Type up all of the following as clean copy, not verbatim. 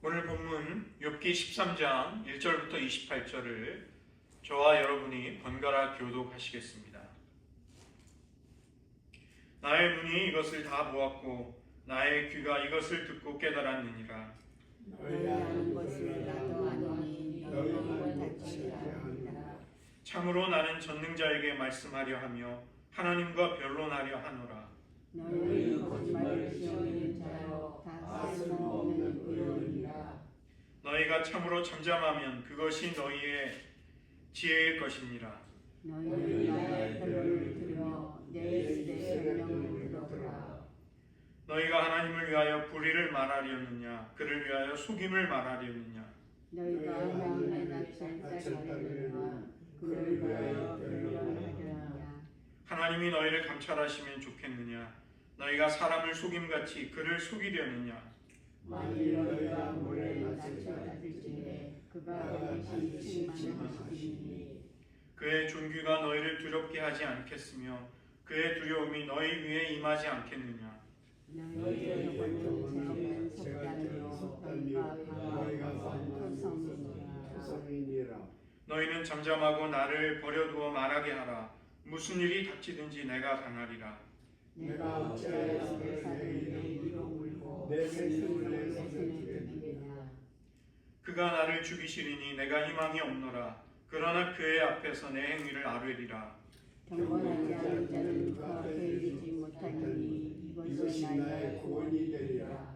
오늘 본문 욥기 13장 1절부터 28절을 저와 여러분이 번갈아 교독하시겠습니다. 나의 눈이 이것을 다 보았고 나의 귀가 이것을 듣고 깨달았느니라. 너희 아는 것을 나도 아노니 너희는 닫히리라 하니라. 참으로 나는 전능자에게 말씀하려 하며 하나님과 변론하려 하노라. 너희는 거짓말을 지어내는 자여 다 쓸모없는 의논이라. 너희가 참으로 잠잠하면 그것이 너희의 지혜일 것이니라. 너희는 나의 변론을 들으며 내 설명을 들어보라. 너희가 하나님을 위하여 불의를 말하려느냐 그를 위하여 속임을 말하려느냐. 너희가 하나님의 낯을 따르려느냐 그를 위하여 변론하려느냐. 하나님이 너희를 감찰하시면 좋겠느냐 너희가 사람을 속임같이 그를 속이려느냐. 만일 너희가 몰래 낯을 따를지에 그가 반드시 책망하시리니 그의 존귀가 너희를 두렵게 하지 않겠으며 그의 두려움이 너희 위에 임하지 않겠느냐. 너희의 영혼은 제가 속달며 너희가 토성이니라. 너희는 잠잠하고 나를 버려두어 말하게 하라. 무슨 일이 닥치든지 내가 당하리라. 내가 어찌하여 내 살을 내 위로 물고 내 생명을 내 손에 드리느냐. 그가 나를 죽이시리니 내가 희망이 없노라. 그러나 그의 앞에서 내 행위를 아뢰리라. 경건하지 않은 자는 그 앞에 이르지 못하니 이것이 나의 구원이 되리라.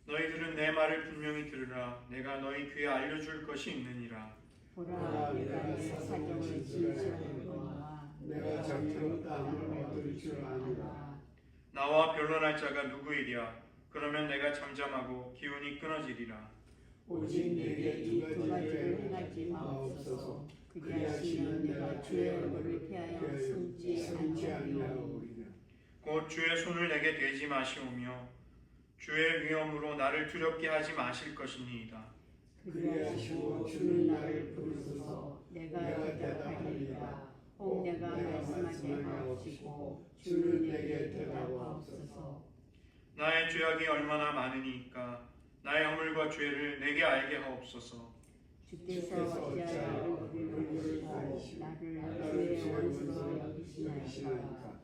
너희들은 내 말을 분명히 들으라. 내가 너희 귀에 알려줄 것이 있느니라. 보라, 내가 내 사정을 진실하거니와 내가 정의로 땅을 얻을 줄 아노라. 나와 변론할 자가 누구이랴. 그러면 내가 잠잠하고 기운이 끊어지리라. 오직 내게 이 두 가지를 행하지 마옵소서. 그리하시면 내가 주의 얼굴을 피하여 숨지 아니하오리라. 곧 주의 손을 내게 대지 마시오며 주의 위엄으로 나를 두렵게 하지 마실 것이니이다. 그리하시고 주는 나를 부르소서. 내가 대답하리라. 혹 내가 말씀하게 하옵시고 주는 내게 대답하옵소서. 나의 죄악이 얼마나 많으니까 나의 허물과 죄를 내게 알게 하옵소서. 주께서 어찌하여 우리를 부르시고 나를 주의 원수로 여기시나이까.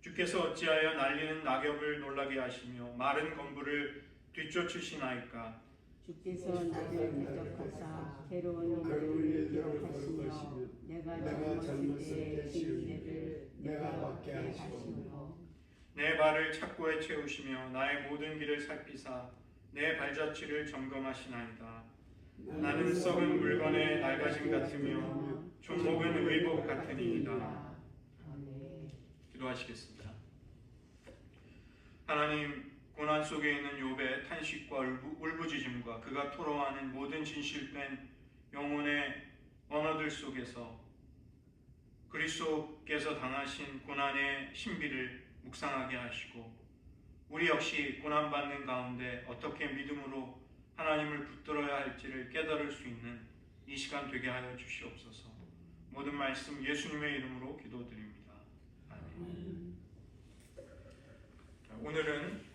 주께서 어찌하여 날리는 낙엽을 놀라게 하시며 마른 건부를 뒤쫓으시나이까. 주께서 나를 대적하사 괴로운 일을 기록하시며 내가 젊었을 때 진리를 내가 받게 하시며 내 발을 착고에 채우시며 나의 모든 길을 살피사 내 발자취를 점검하시나이다. 나는 썩은 물건의 낡아짐 같으며 존목은 의복 같으니이다. 기도하시겠습니다. 하나님, 고난 속에 있는 욥의 탄식과 울부짖음과 그가 토로하는 모든 진실된 영혼의 언어들 속에서 그리스도께서 당하신 고난의 신비를 묵상하게 하시고 우리 역시 고난받는 가운데 어떻게 믿음으로 하나님을 붙들어야 할지를 깨달을 수 있는 이 시간 되게 하여 주시옵소서. 모든 말씀 예수님의 이름으로 기도드립니다. 아멘. 오늘은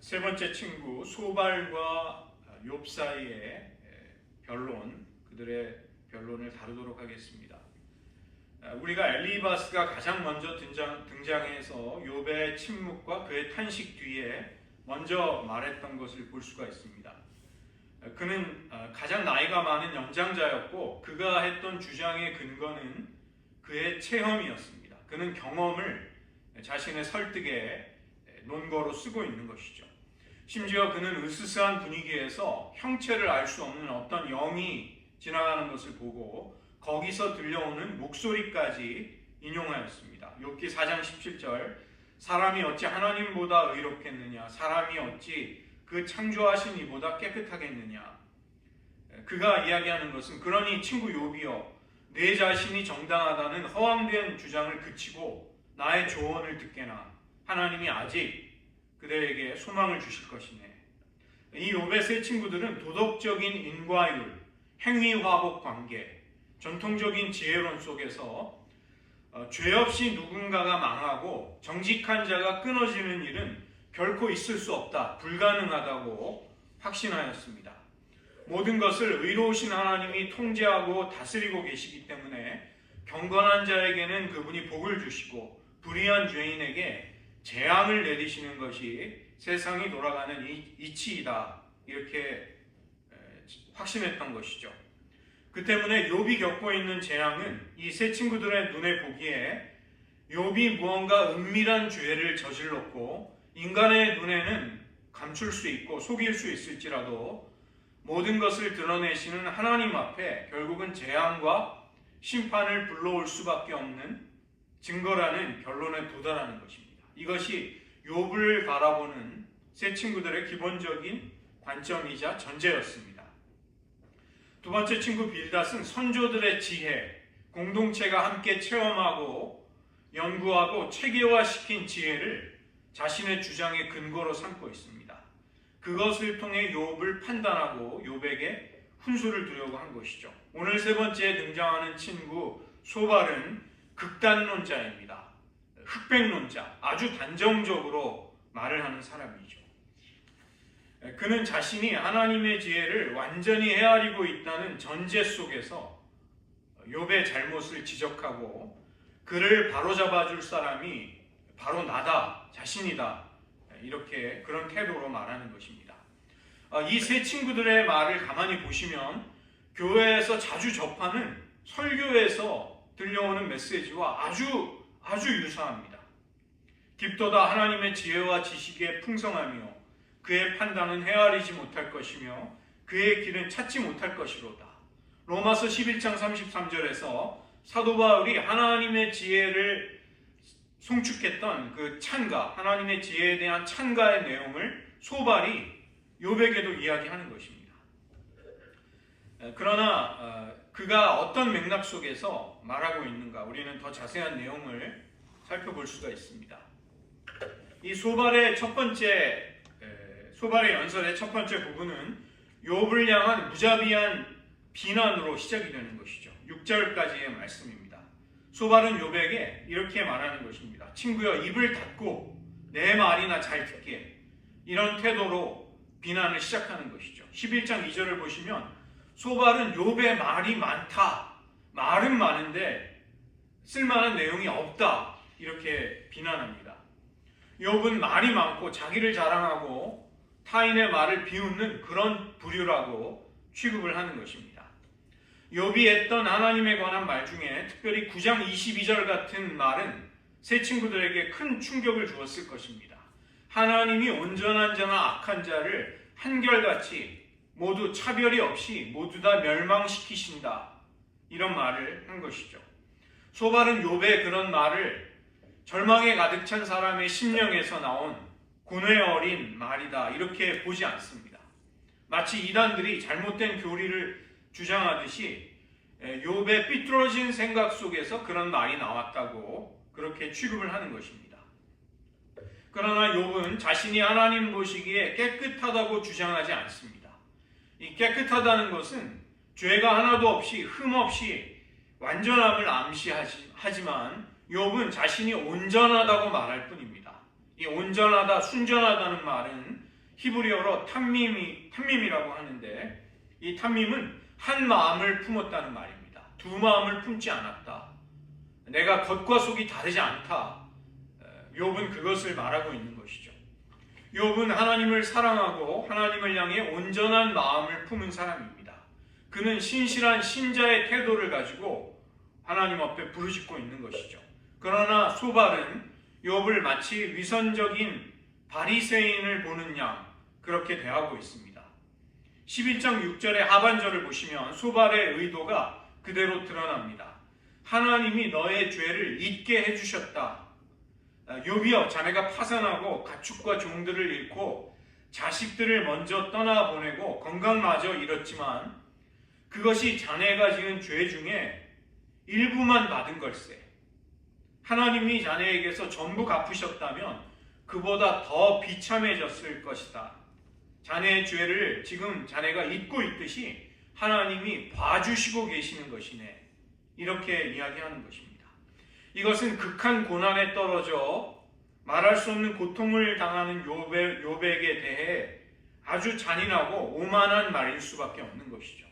세 번째 친구 소발과 욥 사이의 변론, 그들의 변론을 다루도록 하겠습니다. 우리가 엘리바스가 가장 먼저 등장해서 욥의 침묵과 그의 탄식 뒤에 먼저 말했던 것을 볼 수가 있습니다. 그는 가장 나이가 많은 연장자였고 그가 했던 주장의 근거는 그의 체험이었습니다. 그는 경험을 자신의 설득의 논거로 쓰고 있는 것이죠. 심지어 그는 으스스한 분위기에서 형체를 알 수 없는 어떤 영이 지나가는 것을 보고 거기서 들려오는 목소리까지 인용하였습니다. 욥기 4장 17절 사람이 어찌 하나님보다 의롭겠느냐 사람이 어찌 그 창조하신 이보다 깨끗하겠느냐. 그가 이야기하는 것은 그러니 친구 욥이여 내 자신이 정당하다는 허황된 주장을 그치고 나의 조언을 듣게나 하나님이 아직 그대에게 소망을 주실 것이네. 이 욥의 세 친구들은 도덕적인 인과율, 행위화복 관계, 전통적인 지혜론 속에서 죄 없이 누군가가 망하고 정직한 자가 끊어지는 일은 결코 있을 수 없다, 불가능하다고 확신하였습니다. 모든 것을 의로우신 하나님이 통제하고 다스리고 계시기 때문에 경건한 자에게는 그분이 복을 주시고 불의한 죄인에게 재앙을 내리시는 것이 세상이 돌아가는 이치이다, 이렇게 확신했던 것이죠. 그 때문에 욥이 겪고 있는 재앙은 이 세 친구들의 눈에 보기에 욥이 무언가 은밀한 죄를 저질렀고 인간의 눈에는 감출 수 있고 속일 수 있을지라도 모든 것을 드러내시는 하나님 앞에 결국은 재앙과 심판을 불러올 수밖에 없는 증거라는 결론에 도달하는 것입니다. 이것이 욥을 바라보는 세 친구들의 기본적인 관점이자 전제였습니다. 두 번째 친구 빌닷은 선조들의 지혜, 공동체가 함께 체험하고 연구하고 체계화시킨 지혜를 자신의 주장의 근거로 삼고 있습니다. 그것을 통해 욥을 판단하고 욥에게 훈수를 두려고 한 것이죠. 오늘 세 번째에 등장하는 친구 소발은 극단론자입니다. 흑백론자, 아주 단정적으로 말을 하는 사람이죠. 그는 자신이 하나님의 지혜를 완전히 헤아리고 있다는 전제 속에서 욥의 잘못을 지적하고 그를 바로잡아 줄 사람이 바로 나다, 자신이다, 이렇게 그런 태도로 말하는 것입니다. 이 세 친구들의 말을 가만히 보시면 교회에서 자주 접하는 설교에서 들려오는 메시지와 아주 유사합니다. 깊도다 하나님의 지혜와 지식의 풍성하며 그의 판단은 헤아리지 못할 것이며 그의 길은 찾지 못할 것이로다. 로마서 11장 33절에서 사도 바울이 하나님의 지혜를 송축했던 그 찬가, 하나님의 지혜에 대한 찬가의 내용을 소발이 욥에게도 이야기하는 것입니다. 그러나 그가 어떤 맥락 속에서 말하고 있는가, 우리는 더 자세한 내용을 살펴볼 수가 있습니다. 이 소발의 연설의 첫 번째 부분은 욥을 향한 무자비한 비난으로 시작이 되는 것이죠. 6절까지의 말씀입니다. 소발은 욥에게 이렇게 말하는 것입니다. 친구여, 입을 닫고 내 말이나 잘 듣게, 이런 태도로 비난을 시작하는 것이죠. 11장 2절을 보시면 소발은 욥의 말이 많다, 말은 많은데 쓸만한 내용이 없다, 이렇게 비난합니다. 욥은 말이 많고 자기를 자랑하고 타인의 말을 비웃는 그런 부류라고 취급을 하는 것입니다. 욥이 했던 하나님에 관한 말 중에 특별히 9장 22절 같은 말은 세 친구들에게 큰 충격을 주었을 것입니다. 하나님이 온전한 자나 악한 자를 한결같이 모두 차별이 없이 모두 다 멸망시키신다, 이런 말을 한 것이죠. 소발은 욥의 그런 말을 절망에 가득 찬 사람의 심령에서 나온 고뇌 어린 말이다, 이렇게 보지 않습니다. 마치 이단들이 잘못된 교리를 주장하듯이 욥의 삐뚤어진 생각 속에서 그런 말이 나왔다고 그렇게 취급을 하는 것입니다. 그러나 욥은 자신이 하나님 보시기에 깨끗하다고 주장하지 않습니다. 이 깨끗하다는 것은 죄가 하나도 없이 흠 없이 완전함을 암시하지만 욥은 자신이 온전하다고 말할 뿐입니다. 이 온전하다, 순전하다는 말은 히브리어로 탐밈이라고 하는데, 이 탐밈은 한 마음을 품었다는 말입니다. 두 마음을 품지 않았다. 내가 겉과 속이 다르지 않다. 욥은 그것을 말하고 있는 것이죠. 욥은 하나님을 사랑하고 하나님을 향해 온전한 마음을 품은 사람입니다. 그는 신실한 신자의 태도를 가지고 하나님 앞에 부르짖고 있는 것이죠. 그러나 소발은 욥을 마치 위선적인 바리새인을 보는 양 그렇게 대하고 있습니다. 11장 6절의 하반절을 보시면 소발의 의도가 그대로 드러납니다. 하나님이 너의 죄를 잊게 해주셨다. 욥이여, 자네가 파산하고 가축과 종들을 잃고 자식들을 먼저 떠나보내고 건강마저 잃었지만 그것이 자네가 지은 죄 중에 일부만 받은 걸세. 하나님이 자네에게서 전부 갚으셨다면 그보다 더 비참해졌을 것이다. 자네의 죄를 지금 자네가 잊고 있듯이 하나님이 봐주시고 계시는 것이네. 이렇게 이야기하는 것입니다. 이것은 극한 고난에 떨어져 말할 수 없는 고통을 당하는 욥에게 대해 아주 잔인하고 오만한 말일 수밖에 없는 것이죠.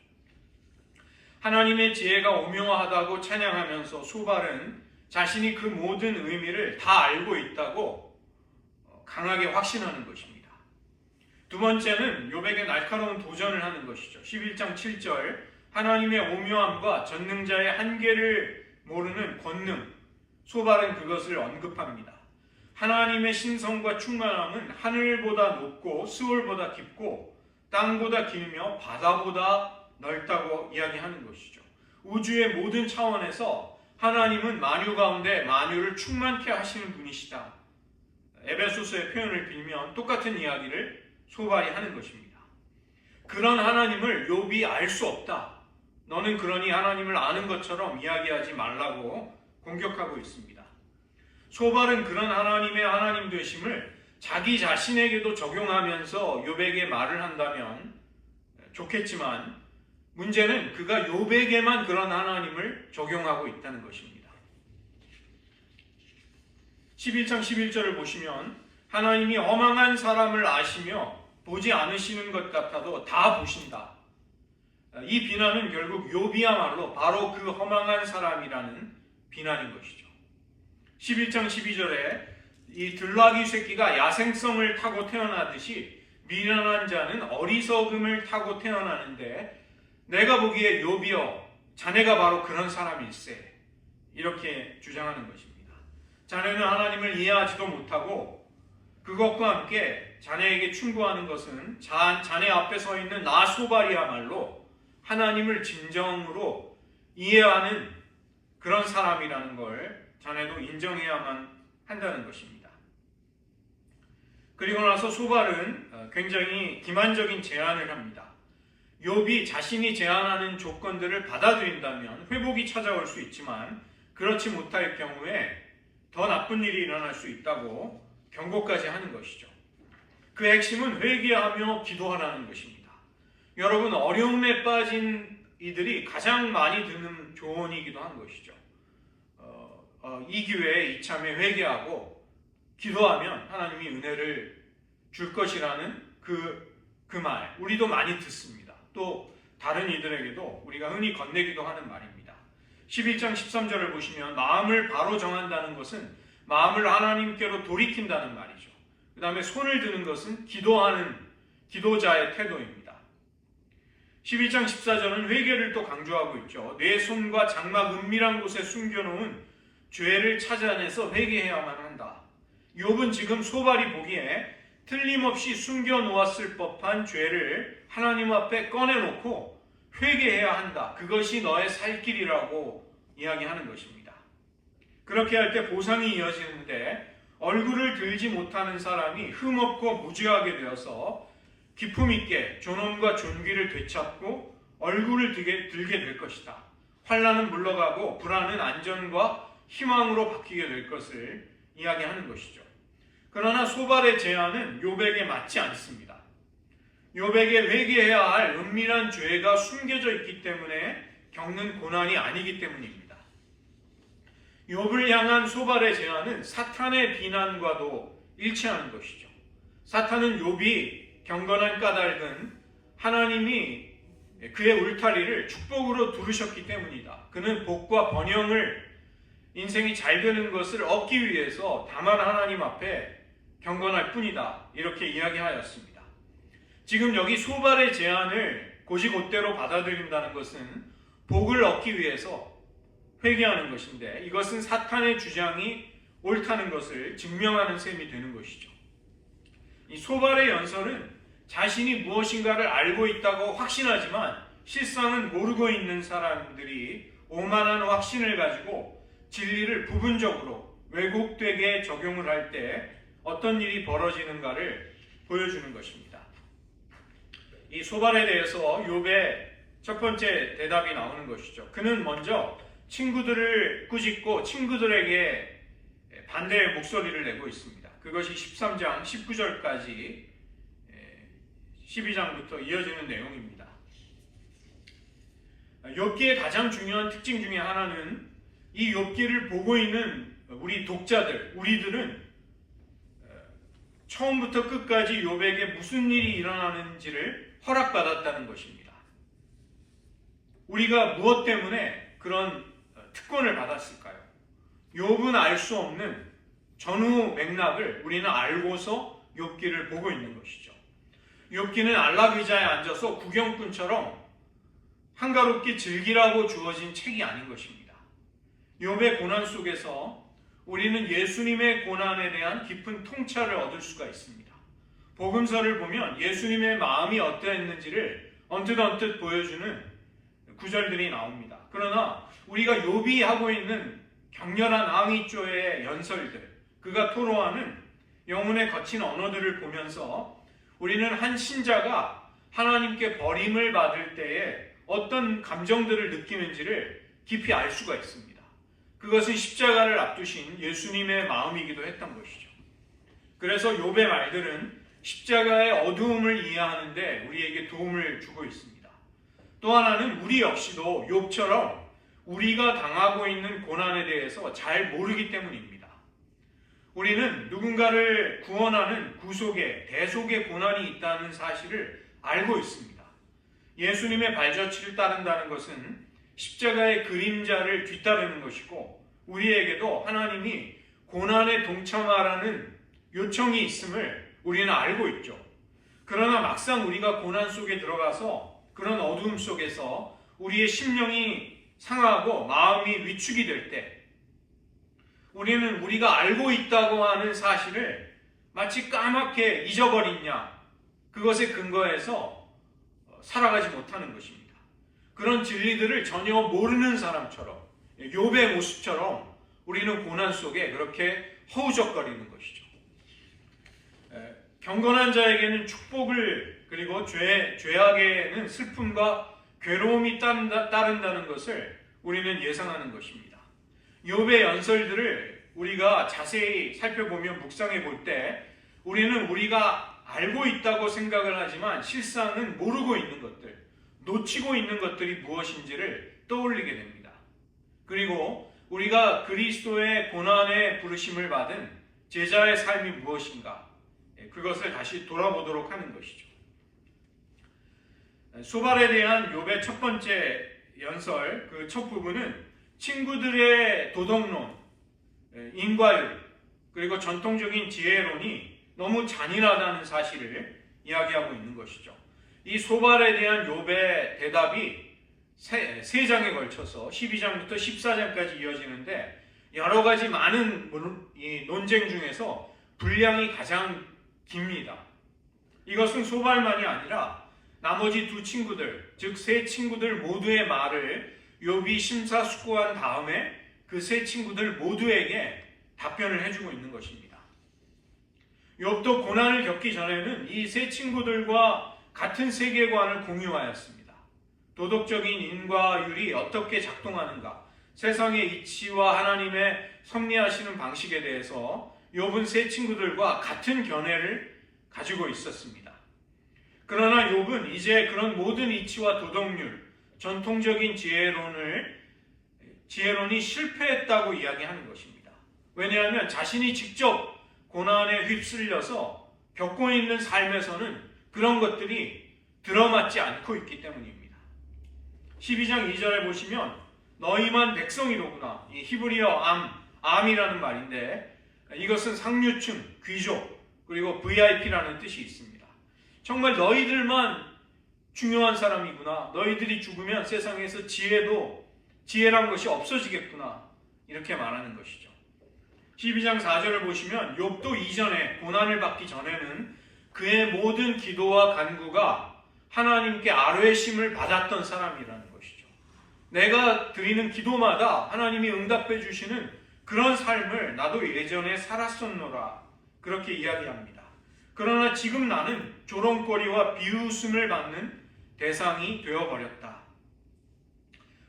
하나님의 지혜가 오묘하다고 찬양하면서 소발은 자신이 그 모든 의미를 다 알고 있다고 강하게 확신하는 것입니다. 두 번째는 욥에게 날카로운 도전을 하는 것이죠. 11장 7절 하나님의 오묘함과 전능자의 한계를 모르는 권능, 소발은 그것을 언급합니다. 하나님의 신성과 충만함은 하늘보다 높고 스올보다 깊고 땅보다 길며 바다보다 넓다고 이야기하는 것이죠. 우주의 모든 차원에서 하나님은 만유 가운데 만유를 충만케 하시는 분이시다. 에베소서의 표현을 빌면 똑같은 이야기를 소발이 하는 것입니다. 그런 하나님을 욥이 알 수 없다. 너는 그러니 하나님을 아는 것처럼 이야기하지 말라고 공격하고 있습니다. 소발은 그런 하나님의 하나님 되심을 자기 자신에게도 적용하면서 욥에게 말을 한다면 좋겠지만 문제는 그가 욥에게만 그런 하나님을 적용하고 있다는 것입니다. 11장 11절을 보시면 하나님이 허망한 사람을 아시며 보지 않으시는 것 같아도 다 보신다. 이 비난은 결국 욥이야말로 바로 그 허망한 사람이라는 비난인 것이죠. 11장 12절에 이 들나귀 새끼가 야생성을 타고 태어나듯이 미련한 자는 어리석음을 타고 태어나는데 내가 보기에 욥이여 자네가 바로 그런 사람일세 이렇게 주장하는 것입니다. 자네는 하나님을 이해하지도 못하고 그것과 함께 자네에게 충고하는 것은 자네 앞에 서 있는 나 소발이야말로 하나님을 진정으로 이해하는 그런 사람이라는 걸 자네도 인정해야만 한다는 것입니다. 그리고 나서 소발은 굉장히 기만적인 제안을 합니다. 욥이 자신이 제안하는 조건들을 받아들인다면 회복이 찾아올 수 있지만 그렇지 못할 경우에 더 나쁜 일이 일어날 수 있다고 경고까지 하는 것이죠. 그 핵심은 회개하며 기도하라는 것입니다. 여러분, 어려움에 빠진 이들이 가장 많이 듣는 조언이기도 한 것이죠. 이 기회에 이참에 회개하고 기도하면 하나님이 은혜를 줄 것이라는 그 말, 우리도 많이 듣습니다. 또 다른 이들에게도 우리가 흔히 건네기도 하는 말입니다. 11장 13절을 보시면 마음을 바로 정한다는 것은 마음을 하나님께로 돌이킨다는 말이죠. 그 다음에 손을 드는 것은 기도하는 기도자의 태도입니다. 11장 14절은 회개를 또 강조하고 있죠. 내 손과 장막 은밀한 곳에 숨겨놓은 죄를 찾아내서 회개해야만 한다. 욥은 지금 소발이 보기에 틀림없이 숨겨놓았을 법한 죄를 하나님 앞에 꺼내놓고 회개해야 한다. 그것이 너의 살 길이라고 이야기하는 것입니다. 그렇게 할 때 보상이 이어지는데 얼굴을 들지 못하는 사람이 흠없고 무죄하게 되어서 기품 있게 존엄과 존귀를 되찾고 얼굴을 들게 될 것이다. 환난은 물러가고 불안은 안전과 희망으로 바뀌게 될 것을 이야기하는 것이죠. 그러나 소발의 제안은 욥에게 맞지 않습니다. 욥에게 회개해야 할 은밀한 죄가 숨겨져 있기 때문에 겪는 고난이 아니기 때문입니다. 욥을 향한 소발의 제안은 사탄의 비난과도 일치하는 것이죠. 사탄은 욥이 경건한 까닭은 하나님이 그의 울타리를 축복으로 두르셨기 때문이다. 그는 복과 번영을 인생이 잘 되는 것을 얻기 위해서 다만 하나님 앞에 경건할 뿐이다. 이렇게 이야기하였습니다. 지금 여기 소발의 제안을 곧이곧대로 받아들인다는 것은 복을 얻기 위해서 회개하는 것인데 이것은 사탄의 주장이 옳다는 것을 증명하는 셈이 되는 것이죠. 이 소발의 연설은 자신이 무엇인가를 알고 있다고 확신하지만 실상은 모르고 있는 사람들이 오만한 확신을 가지고 진리를 부분적으로 왜곡되게 적용을 할 때 어떤 일이 벌어지는가를 보여주는 것입니다. 이 소발에 대해서 욥의 첫 번째 대답이 나오는 것이죠. 그는 먼저 친구들을 꾸짖고 친구들에게 반대의 목소리를 내고 있습니다. 그것이 13장 19절까지 12장부터 이어지는 내용입니다. 욥기의 가장 중요한 특징 중에 하나는 이 욥기를 보고 있는 우리 독자들, 우리들은 처음부터 끝까지 욥에게 무슨 일이 일어나는지를 허락받았다는 것입니다. 우리가 무엇 때문에 그런 특권을 받았을까요? 욥은 알 수 없는 전후 맥락을 우리는 알고서 욥기를 보고 있는 것이죠. 욥기는 안락 의자에 앉아서 구경꾼처럼 한가롭게 즐기라고 주어진 책이 아닌 것입니다. 욥의 고난 속에서 우리는 예수님의 고난에 대한 깊은 통찰을 얻을 수가 있습니다. 복음서를 보면 예수님의 마음이 어떠했는지를 언뜻 보여주는 구절들이 나옵니다. 그러나 우리가 욥이 하고 있는 격렬한 항의조의 연설들, 그가 토로하는 영혼의 거친 언어들을 보면서 우리는 한 신자가 하나님께 버림을 받을 때에 어떤 감정들을 느끼는지를 깊이 알 수가 있습니다. 그것은 십자가를 앞두신 예수님의 마음이기도 했던 것이죠. 그래서 욥의 말들은 십자가의 어두움을 이해하는데 우리에게 도움을 주고 있습니다. 또 하나는 우리 역시도 욥처럼 우리가 당하고 있는 고난에 대해서 잘 모르기 때문입니다. 우리는 누군가를 구원하는 구속의, 대속의 고난이 있다는 사실을 알고 있습니다. 예수님의 발자취를 따른다는 것은 십자가의 그림자를 뒤따르는 것이고 우리에게도 하나님이 고난에 동참하라는 요청이 있음을 우리는 알고 있죠. 그러나 막상 우리가 고난 속에 들어가서 그런 어두움 속에서 우리의 심령이 상하고 마음이 위축이 될 때 우리는 우리가 알고 있다고 하는 사실을 마치 까맣게 잊어버리냐 그것에 근거해서 살아가지 못하는 것입니다. 그런 진리들을 전혀 모르는 사람처럼 욥의 모습처럼 우리는 고난 속에 그렇게 허우적거리는 것이죠. 경건한 자에게는 축복을 그리고 죄악에는 슬픔과 괴로움이 따른다는 것을 우리는 예상하는 것입니다. 욥의 연설들을 우리가 자세히 살펴보며 묵상해 볼 때 우리는 우리가 알고 있다고 생각을 하지만 실상은 모르고 있는 것들, 놓치고 있는 것들이 무엇인지를 떠올리게 됩니다. 그리고 우리가 그리스도의 고난의 부르심을 받은 제자의 삶이 무엇인가 그것을 다시 돌아보도록 하는 것이죠. 소발에 대한 욥의 첫 번째 연설, 그 첫 부분은 친구들의 도덕론, 인과율, 그리고 전통적인 지혜론이 너무 잔인하다는 사실을 이야기하고 있는 것이죠. 이 소발에 대한 욥의 대답이 세 장에 걸쳐서 12장부터 14장까지 이어지는데 여러 가지 많은 논쟁 중에서 분량이 가장 깁니다. 이것은 소발만이 아니라 나머지 두 친구들, 즉 세 친구들 모두의 말을 욥이 심사숙고한 다음에 그 세 친구들 모두에게 답변을 해주고 있는 것입니다. 욥도 고난을 겪기 전에는 이 세 친구들과 같은 세계관을 공유하였습니다. 도덕적인 인과율이 어떻게 작동하는가, 세상의 이치와 하나님의 섭리하시는 방식에 대해서 욥은 세 친구들과 같은 견해를 가지고 있었습니다. 그러나 욥은 이제 그런 모든 이치와 도덕률, 전통적인 지혜론이 실패했다고 이야기하는 것입니다. 왜냐하면 자신이 직접 고난에 휩쓸려서 겪고 있는 삶에서는 그런 것들이 들어맞지 않고 있기 때문입니다. 12장 2절에 보시면 너희만 백성이로구나. 이 히브리어 암이라는 말인데 이것은 상류층, 귀족, 그리고 VIP라는 뜻이 있습니다. 정말 너희들만 중요한 사람이구나. 너희들이 죽으면 세상에서 지혜란 것이 없어지겠구나. 이렇게 말하는 것이죠. 12장 4절을 보시면 욥도 이전에 고난을 받기 전에는 그의 모든 기도와 간구가 하나님께 아뢰심을 받았던 사람이라는 것이죠. 내가 드리는 기도마다 하나님이 응답해 주시는 그런 삶을 나도 예전에 살았었노라. 그렇게 이야기합니다. 그러나 지금 나는 조롱거리와 비웃음을 받는 대상이 되어버렸다.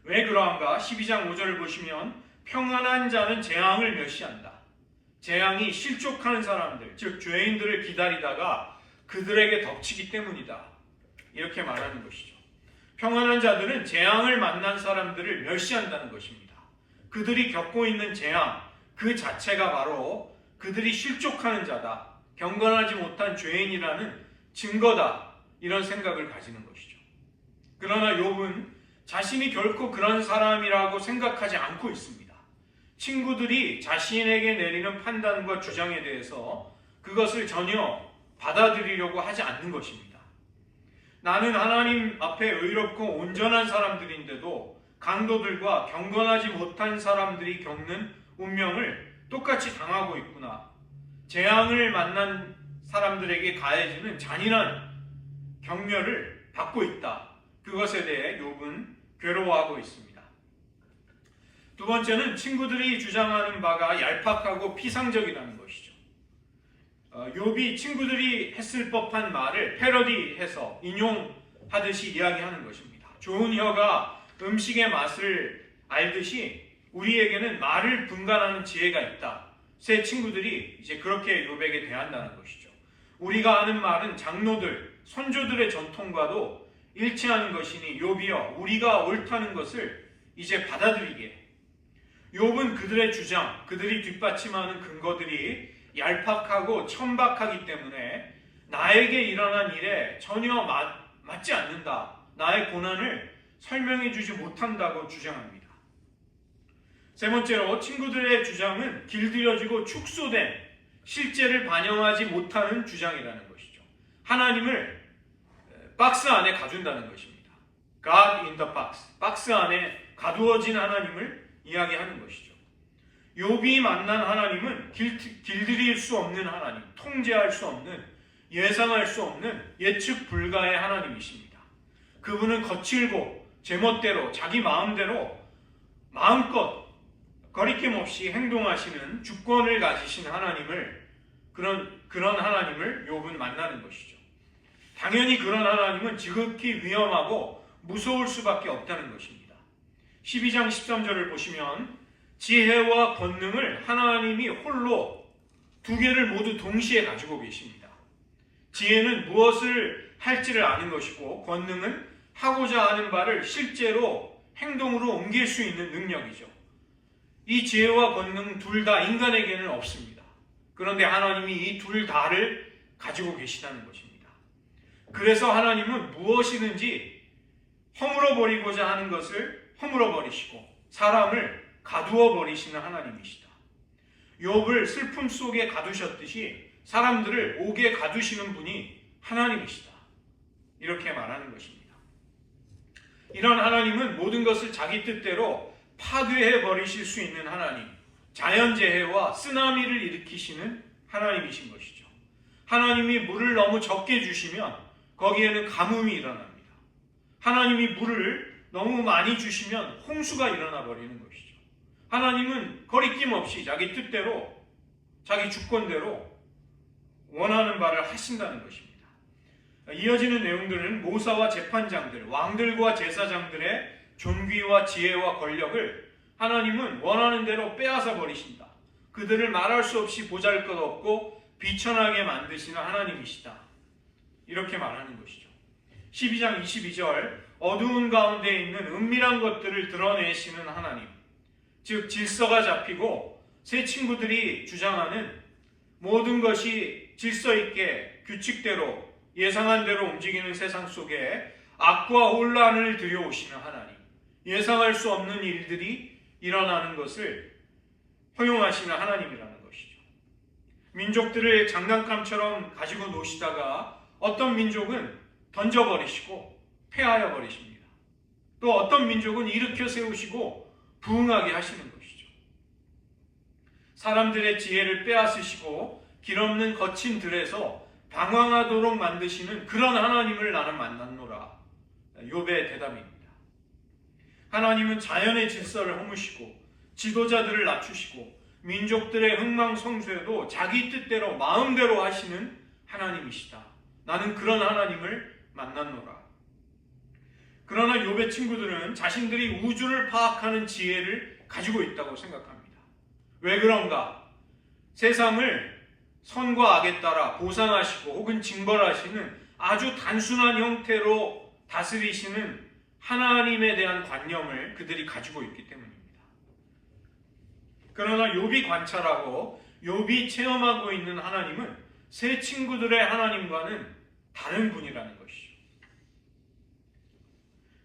왜 그러한가? 12장 5절을 보시면 평안한 자는 재앙을 멸시한다. 재앙이 실족하는 사람들, 즉 죄인들을 기다리다가 그들에게 덮치기 때문이다. 이렇게 말하는 것이죠. 평안한 자들은 재앙을 만난 사람들을 멸시한다는 것입니다. 그들이 겪고 있는 재앙, 그 자체가 바로 그들이 실족하는 자다. 경건하지 못한 죄인이라는 증거다, 이런 생각을 가지는 것이죠. 그러나 욥은 자신이 결코 그런 사람이라고 생각하지 않고 있습니다. 친구들이 자신에게 내리는 판단과 주장에 대해서 그것을 전혀 받아들이려고 하지 않는 것입니다. 나는 하나님 앞에 의롭고 온전한 사람들인데도 강도들과 경건하지 못한 사람들이 겪는 운명을 똑같이 당하고 있구나. 재앙을 만난 사람들에게 가해지는 잔인한 경멸을 받고 있다. 그것에 대해 욥은 괴로워하고 있습니다. 두 번째는 친구들이 주장하는 바가 얄팍하고 피상적이라는 것이죠. 욥이 친구들이 했을 법한 말을 패러디해서 인용하듯이 이야기하는 것입니다. 좋은 혀가 음식의 맛을 알듯이 우리에게는 말을 분간하는 지혜가 있다. 새 친구들이 이제 그렇게 욥에게 대한다는 것이죠. 우리가 아는 말은 장로들, 선조들의 전통과도 일치하는 것이니 욥이여, 우리가 옳다는 것을 이제 받아들이게 해. 욥은 그들의 주장, 그들이 뒷받침하는 근거들이 얄팍하고 천박하기 때문에 나에게 일어난 일에 전혀 맞지 않는다. 나의 고난을 설명해 주지 못한다고 주장합니다. 세 번째로 친구들의 주장은 길들여지고 축소된 실제를 반영하지 못하는 주장이라는 것이죠. 하나님을 박스 안에 가둔다는 것입니다. God in the box. 박스 안에 가두어진 하나님을 이야기하는 것이죠. 욥이 만난 하나님은 길들일 수 없는 하나님, 통제할 수 없는, 예상할 수 없는, 예측 불가의 하나님이십니다. 그분은 거칠고 제멋대로 자기 마음대로 마음껏 거리낌 없이 행동하시는 주권을 가지신 하나님을, 그런 하나님을 욥은 만나는 것이죠. 당연히 그런 하나님은 지극히 위험하고 무서울 수밖에 없다는 것입니다. 12장 13절을 보시면 지혜와 권능을 하나님이 홀로 두 개를 모두 동시에 가지고 계십니다. 지혜는 무엇을 할지를 아는 것이고 권능은 하고자 하는 바를 실제로 행동으로 옮길 수 있는 능력이죠. 이 지혜와 권능 둘 다 인간에게는 없습니다. 그런데 하나님이 이 둘 다를 가지고 계시다는 것입니다. 그래서 하나님은 무엇이든지 허물어 버리고자 하는 것을 허물어 버리시고 사람을 가두어 버리시는 하나님이시다. 욥을 슬픔 속에 가두셨듯이 사람들을 옥에 가두시는 분이 하나님이시다. 이렇게 말하는 것입니다. 이런 하나님은 모든 것을 자기 뜻대로 파괴해 버리실 수 있는 하나님, 자연재해와 쓰나미를 일으키시는 하나님이신 것이죠. 하나님이 물을 너무 적게 주시면 거기에는 가뭄이 일어납니다. 하나님이 물을 너무 많이 주시면 홍수가 일어나 버리는 것이죠. 하나님은 거리낌 없이 자기 뜻대로, 자기 주권대로 원하는 바를 하신다는 것입니다. 이어지는 내용들은 모사와 재판장들, 왕들과 제사장들의 존귀와 지혜와 권력을 하나님은 원하는 대로 빼앗아 버리신다. 그들을 말할 수 없이 보잘것없고 비천하게 만드시는 하나님이시다. 이렇게 말하는 것이죠. 12장 22절, 어두운 가운데 있는 은밀한 것들을 드러내시는 하나님, 즉 질서가 잡히고 새 친구들이 주장하는 모든 것이 질서 있게 규칙대로 예상한 대로 움직이는 세상 속에 악과 혼란을 들여오시는 하나님, 예상할 수 없는 일들이 일어나는 것을 허용하시는 하나님이라는 것이죠. 민족들을 장난감처럼 가지고 노시다가 어떤 민족은 던져버리시고 폐하여 버리십니다. 또 어떤 민족은 일으켜 세우시고 부흥하게 하시는 것이죠. 사람들의 지혜를 빼앗으시고 길없는 거친 들에서 방황하도록 만드시는 그런 하나님을 나는 만났노라. 욥의 대답입니다. 하나님은 자연의 질서를 허무시고 지도자들을 낮추시고 민족들의 흥망성쇠도 자기 뜻대로 마음대로 하시는 하나님이시다. 나는 그런 하나님을 만났노라. 그러나 욥의 친구들은 자신들이 우주를 파악하는 지혜를 가지고 있다고 생각합니다. 왜 그런가? 세상을 선과 악에 따라 보상하시고 혹은 징벌하시는 아주 단순한 형태로 다스리시는 하나님에 대한 관념을 그들이 가지고 있기 때문입니다. 그러나 욥이 관찰하고 욥이 체험하고 있는 하나님은 새 친구들의 하나님과는 다른 분이라는 것이죠.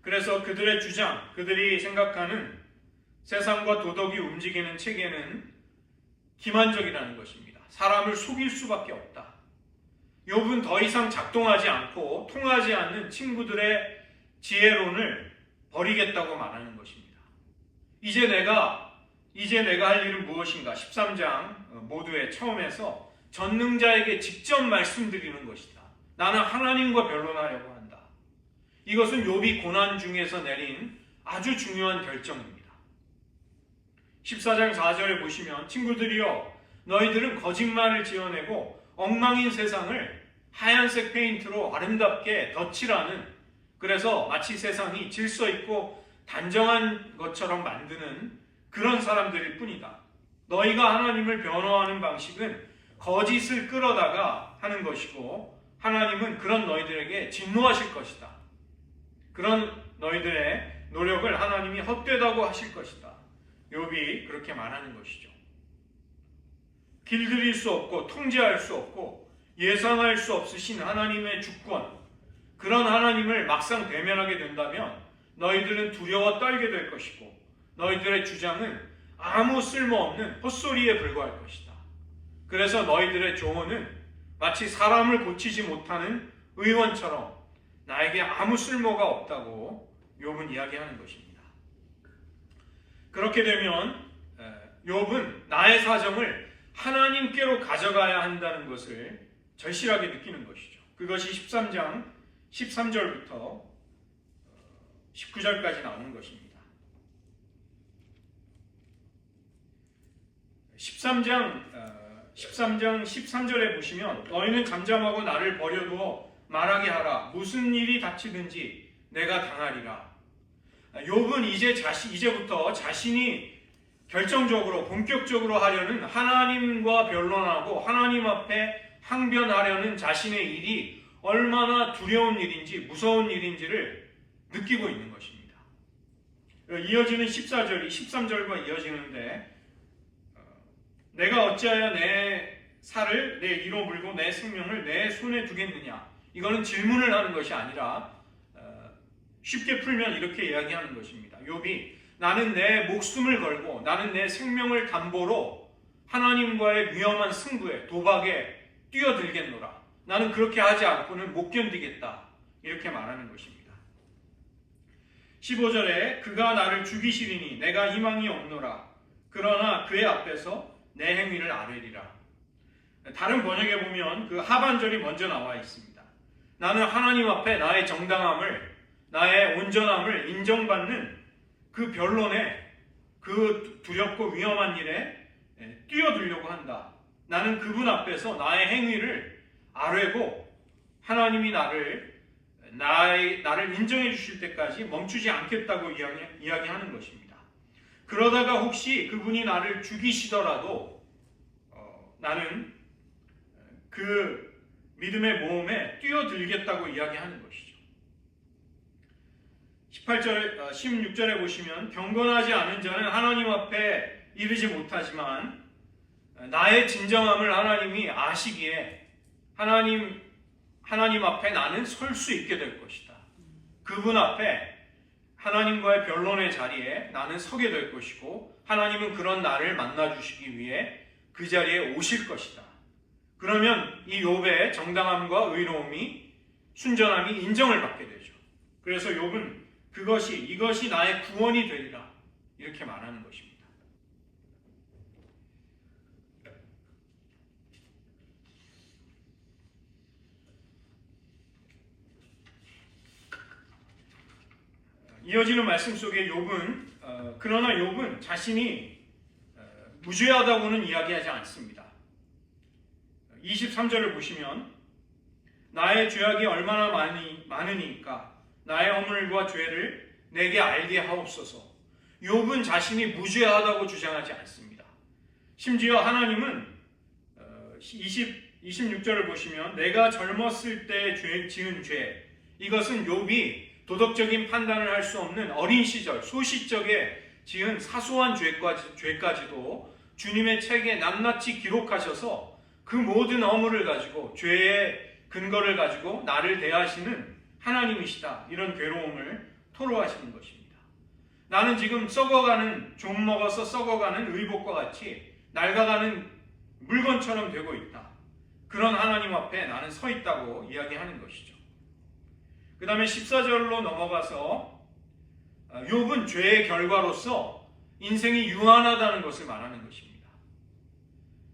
그래서 그들의 주장, 그들이 생각하는 세상과 도덕이 움직이는 체계는 기만적이라는 것입니다. 사람을 속일 수밖에 없다. 욥은 더 이상 작동하지 않고 통하지 않는 친구들의 지혜론을 버리겠다고 말하는 것입니다. 이제 내가 할 일은 무엇인가? 13장 모두의 처음에서 전능자에게 직접 말씀드리는 것이다. 나는 하나님과 변론하려고 한다. 이것은 욥이 고난 중에서 내린 아주 중요한 결정입니다. 14장 4절에 보시면 친구들이여 너희들은 거짓말을 지어내고 엉망인 세상을 하얀색 페인트로 아름답게 덧칠하는, 그래서 마치 세상이 질서 있고 단정한 것처럼 만드는 그런 사람들일 뿐이다. 너희가 하나님을 변호하는 방식은 거짓을 끌어다가 하는 것이고 하나님은 그런 너희들에게 진노하실 것이다. 그런 너희들의 노력을 하나님이 헛되다고 하실 것이다. 욥이 그렇게 말하는 것이죠. 길들일 수 없고 통제할 수 없고 예상할 수 없으신 하나님의 주권, 그런 하나님을 막상 대면하게 된다면 너희들은 두려워 떨게 될 것이고 너희들의 주장은 아무 쓸모없는 헛소리에 불과할 것이다. 그래서 너희들의 조언은 마치 사람을 고치지 못하는 의원처럼 나에게 아무 쓸모가 없다고 욥은 이야기하는 것입니다. 그렇게 되면 욥은 나의 사정을 하나님께로 가져가야 한다는 것을 절실하게 느끼는 것이죠. 그것이 13장 13절부터 19절까지 나오는 것입니다. 13장 13절에 보시면 너희는 잠잠하고 나를 버려두어 말하게 하라. 무슨 일이 닥치든지 내가 당하리라. 욥은 이제부터 자신이 결정적으로 본격적으로 하려는 하나님과 변론하고 하나님 앞에 항변하려는 자신의 일이 얼마나 두려운 일인지 무서운 일인지를 느끼고 있는 것입니다. 이어지는 14절이 13절과 이어지는데 내가 어찌하여 내 살을 내 이로 물고 내 생명을 내 손에 두겠느냐. 이거는 질문을 하는 것이 아니라 쉽게 풀면 이렇게 이야기하는 것입니다. 욥이 나는 내 목숨을 걸고 나는 내 생명을 담보로 하나님과의 위험한 승부에 도박에 뛰어들겠노라. 나는 그렇게 하지 않고는 못 견디겠다. 이렇게 말하는 것입니다. 15절에 그가 나를 죽이시리니 내가 희망이 없노라. 그러나 그의 앞에서 내 행위를 아뢰리라. 다른 번역에 보면 그 하반절이 먼저 나와 있습니다. 나는 하나님 앞에 나의 정당함을, 나의 온전함을 인정받는 그 변론에, 그 두렵고 위험한 일에 뛰어들려고 한다. 나는 그분 앞에서 나의 행위를 아뢰고 하나님이 나를 인정해 주실 때까지 멈추지 않겠다고 이야기하는 것입니다. 그러다가 혹시 그분이 나를 죽이시더라도 나는 그 믿음의 모험에 뛰어들겠다고 이야기하는 것이죠. 16절에 보시면 경건하지 않은 자는 하나님 앞에 이르지 못하지만 나의 진정함을 하나님이 아시기에 하나님 앞에 나는 설 수 있게 될 것이다. 그분 앞에 하나님과의 변론의 자리에 나는 서게 될 것이고 하나님은 그런 나를 만나주시기 위해 그 자리에 오실 것이다. 그러면 이 욥의 정당함과 의로움이, 순전함이 인정을 받게 되죠. 그래서 욥은 이것이 나의 구원이 되리라 이렇게 말하는 것입니다. 이어지는 말씀 속에 그러나 욥은 자신이 무죄하다고는 이야기하지 않습니다. 23절을 보시면 나의 죄악이 얼마나 많으니까 나의 허물과 죄를 내게 알게 하옵소서. 욥은 자신이 무죄하다고 주장하지 않습니다. 심지어 하나님은 26절을 보시면 내가 젊었을 때 지은 죄, 이것은 욥이 도덕적인 판단을 할 수 없는 어린 시절 소시적에 지은 사소한 죄까지도 주님의 책에 낱낱이 기록하셔서 그 모든 허물을 가지고 죄의 근거를 가지고 나를 대하시는 하나님이시다. 이런 괴로움을 토로하시는 것입니다. 나는 지금 썩어가는, 좀 먹어서 썩어가는 의복과 같이 낡아가는 물건처럼 되고 있다. 그런 하나님 앞에 나는 서 있다고 이야기하는 것이죠. 그 다음에 14절로 넘어가서 욥은 죄의 결과로서 인생이 유한하다는 것을 말하는 것입니다.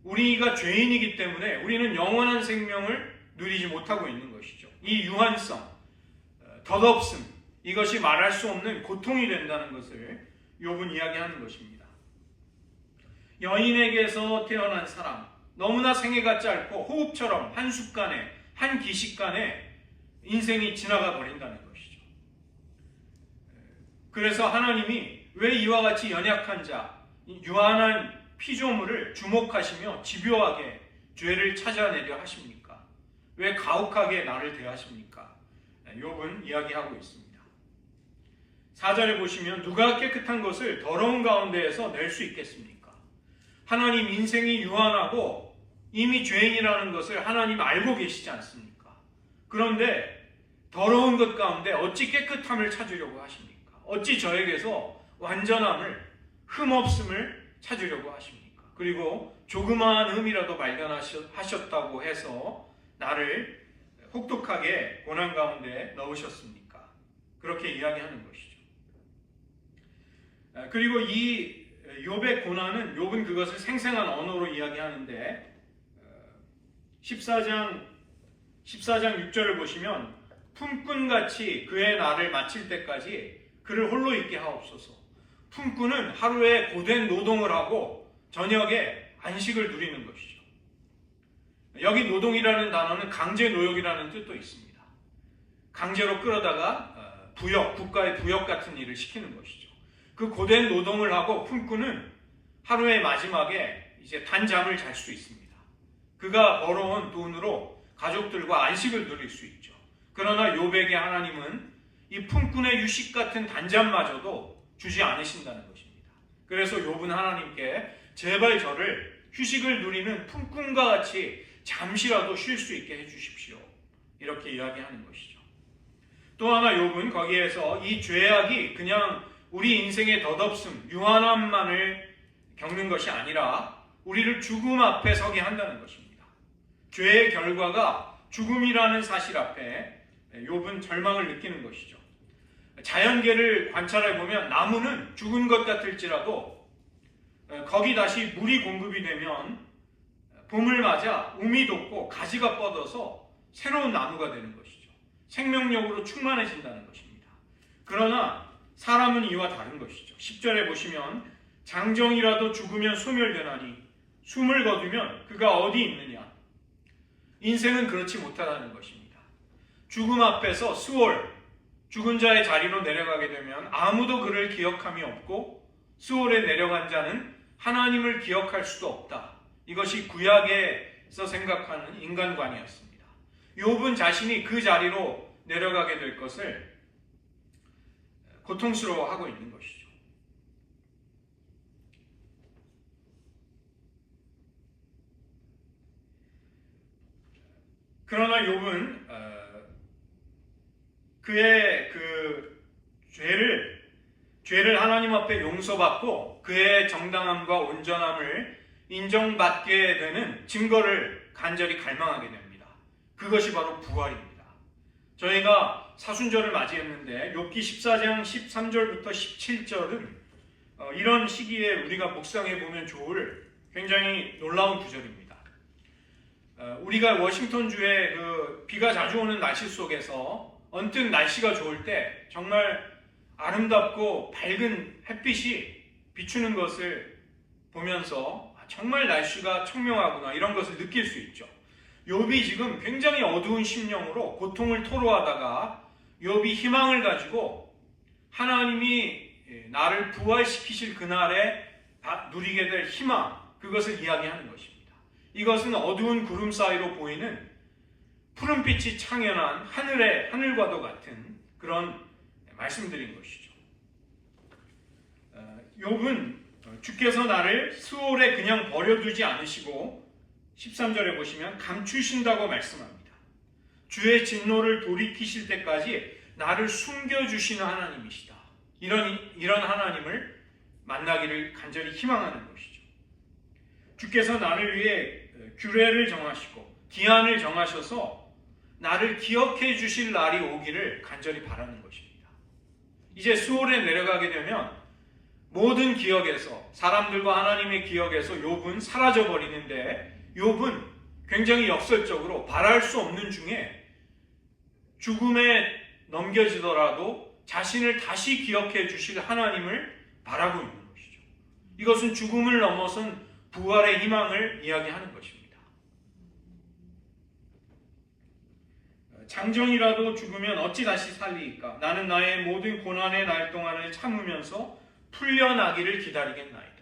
우리가 죄인이기 때문에 우리는 영원한 생명을 누리지 못하고 있는 것이죠. 이 유한성, 덧없음, 이것이 말할 수 없는 고통이 된다는 것을 욥은 이야기하는 것입니다. 여인에게서 태어난 사람, 너무나 생애가 짧고 호흡처럼 한순간에, 한 기식간에 인생이 지나가 버린다는 것이죠. 그래서 하나님이 왜 이와 같이 연약한 자, 유한한 피조물을 주목하시며 집요하게 죄를 찾아내려 하십니까? 왜 가혹하게 나를 대하십니까? 욥은 이야기하고 있습니다. 4절에 보시면 누가 깨끗한 것을 더러운 가운데에서 낼 수 있겠습니까? 하나님 인생이 유한하고 이미 죄인이라는 것을 하나님 알고 계시지 않습니까? 그런데 더러운 것 가운데 어찌 깨끗함을 찾으려고 하십니까? 어찌 저에게서 완전함을, 흠없음을 찾으려고 하십니까? 그리고 조그마한 흠이라도 발견하셨다고 해서 나를 혹독하게 고난 가운데 넣으셨습니까? 그렇게 이야기하는 것이죠. 그리고 이 욥의 고난은, 욥은 그것을 생생한 언어로 이야기하는데 14장 6절을 보시면 품꾼같이 그의 날을 마칠 때까지 그를 홀로 있게 하옵소서. 품꾼은 하루에 고된 노동을 하고 저녁에 안식을 누리는 것이죠. 여기 노동이라는 단어는 강제 노역이라는 뜻도 있습니다. 강제로 끌어다가 부역, 국가의 부역 같은 일을 시키는 것이죠. 그 고된 노동을 하고 품꾼은 하루의 마지막에 이제 단잠을 잘 수 있습니다. 그가 벌어온 돈으로 가족들과 안식을 누릴 수 있죠. 그러나 욥에게 하나님은 이 품꾼의 휴식 같은 단잠마저도 주지 않으신다는 것입니다. 그래서 욥은 하나님께 제발 저를 휴식을 누리는 품꾼과 같이 잠시라도 쉴 수 있게 해주십시오. 이렇게 이야기하는 것이죠. 또 하나 욥은 거기에서 이 죄악이 그냥 우리 인생의 덧없음, 유한함만을 겪는 것이 아니라 우리를 죽음 앞에 서게 한다는 것입니다. 죄의 결과가 죽음이라는 사실 앞에 욥은 절망을 느끼는 것이죠. 자연계를 관찰해 보면 나무는 죽은 것 같을지라도 거기 다시 물이 공급이 되면 봄을 맞아 움이 돋고 가지가 뻗어서 새로운 나무가 되는 것이죠. 생명력으로 충만해진다는 것입니다. 그러나 사람은 이와 다른 것이죠. 10절에 보시면 장정이라도 죽으면 소멸되나니 숨을 거두면 그가 어디 있느냐. 인생은 그렇지 못하다는 것입니다. 죽음 앞에서 스올, 죽은 자의 자리로 내려가게 되면 아무도 그를 기억함이 없고 스올에 내려간 자는 하나님을 기억할 수도 없다. 이것이 구약에서 생각하는 인간관이었습니다. 욥은 자신이 그 자리로 내려가게 될 것을 고통스러워하고 있는 것이죠. 그러나 욥은 그의 그 죄를 하나님 앞에 용서받고 그의 정당함과 온전함을 인정받게 되는 증거를 간절히 갈망하게 됩니다. 그것이 바로 부활입니다. 저희가 사순절을 맞이했는데 욥기 14장 13절부터 17절은 이런 시기에 우리가 묵상해 보면 좋을 굉장히 놀라운 구절입니다. 우리가 워싱턴주의 그 비가 자주 오는 날씨 속에서 언뜻 날씨가 좋을 때 정말 아름답고 밝은 햇빛이 비추는 것을 보면서 정말 날씨가 청명하구나 이런 것을 느낄 수 있죠. 욥이 지금 굉장히 어두운 심령으로 고통을 토로하다가 욥이 희망을 가지고 하나님이 나를 부활시키실 그날에 누리게 될 희망, 그것을 이야기하는 것입니다. 이것은 어두운 구름 사이로 보이는 푸른빛이 창연한 하늘과도 같은 그런 말씀드린 것이죠. 욥은 주께서 나를 스올에 그냥 버려두지 않으시고 13절에 보시면 감추신다고 말씀합니다. 주의 진노를 돌이키실 때까지 나를 숨겨주시는 하나님이시다. 이런 하나님을 만나기를 간절히 희망하는 것이죠. 주께서 나를 위해 규례를 정하시고 기한을 정하셔서 나를 기억해 주실 날이 오기를 간절히 바라는 것입니다. 이제 수월에 내려가게 되면 모든 기억에서, 사람들과 하나님의 기억에서 욥은 사라져버리는데, 욥은 굉장히 역설적으로 바랄 수 없는 중에 죽음에 넘겨지더라도 자신을 다시 기억해 주실 하나님을 바라고 있는 것이죠. 이것은 죽음을 넘어선 부활의 희망을 이야기하는 것입니다. 장정이라도 죽으면 어찌 다시 살리이까? 나는 나의 모든 고난의 날 동안을 참으면서 풀려나기를 기다리겠나이다.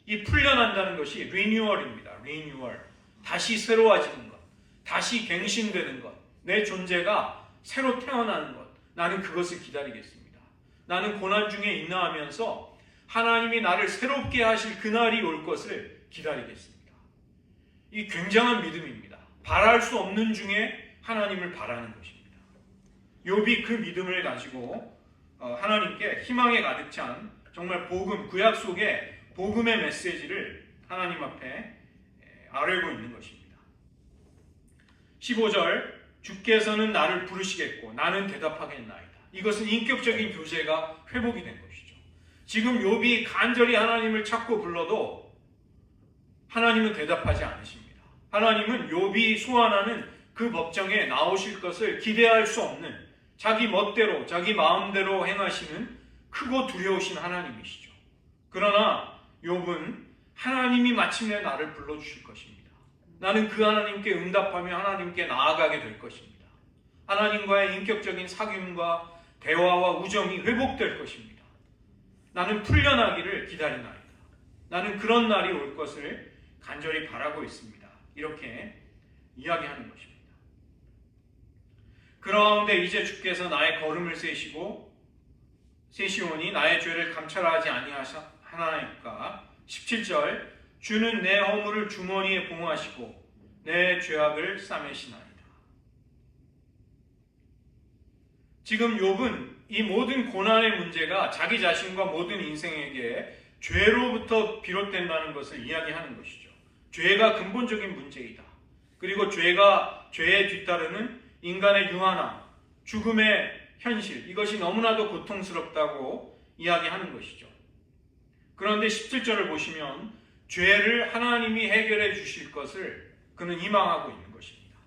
이 풀려난다는 것이 리뉴얼입니다. 리뉴얼. 다시 새로워지는 것. 다시 갱신되는 것. 내 존재가 새로 태어나는 것. 나는 그것을 기다리겠습니다. 나는 고난 중에 인내하면서 하나님이 나를 새롭게 하실 그날이 올 것을 기다리겠습니다. 이 굉장한 믿음입니다. 바랄 수 없는 중에 하나님을 바라는 것입니다. 욥이 그 믿음을 가지고 하나님께 희망에 가득 찬 정말 복음, 구약 속의 복음의 메시지를 하나님 앞에 아뢰고 있는 것입니다. 15절, 주께서는 나를 부르시겠고 나는 대답하겠나이다. 이것은 인격적인 교제가 회복이 된 것이죠. 지금 욥이 간절히 하나님을 찾고 불러도 하나님은 대답하지 않으십니다. 하나님은 욥이 소환하는 그 법정에 나오실 것을 기대할 수 없는, 자기 멋대로 자기 마음대로 행하시는 크고 두려우신 하나님이시죠. 그러나 욥은 하나님이 마침내 나를 불러주실 것입니다. 나는 그 하나님께 응답하며 하나님께 나아가게 될 것입니다. 하나님과의 인격적인 사귐과 대화와 우정이 회복될 것입니다. 나는 풀려나기를 기다리나이다. 나는 그런 날이 올 것을 간절히 바라고 있습니다. 이렇게 이야기하는 것입니다. 그런데 이제 주께서 나의 걸음을 세시오니 나의 죄를 감찰하지 아니하나이까. 17절, 주는 내 허물을 주머니에 봉하시고 내 죄악을 싸매시나이다. 지금 욥은 이 모든 고난의 문제가 자기 자신과 모든 인생에게 죄로부터 비롯된다는 것을 이야기하는 것이죠. 죄가 근본적인 문제이다. 그리고 죄에 뒤따르는 인간의 유한함, 죽음의 현실, 이것이 너무나도 고통스럽다고 이야기하는 것이죠. 그런데 17절을 보시면 죄를 하나님이 해결해 주실 것을 그는 희망하고 있는 것입니다.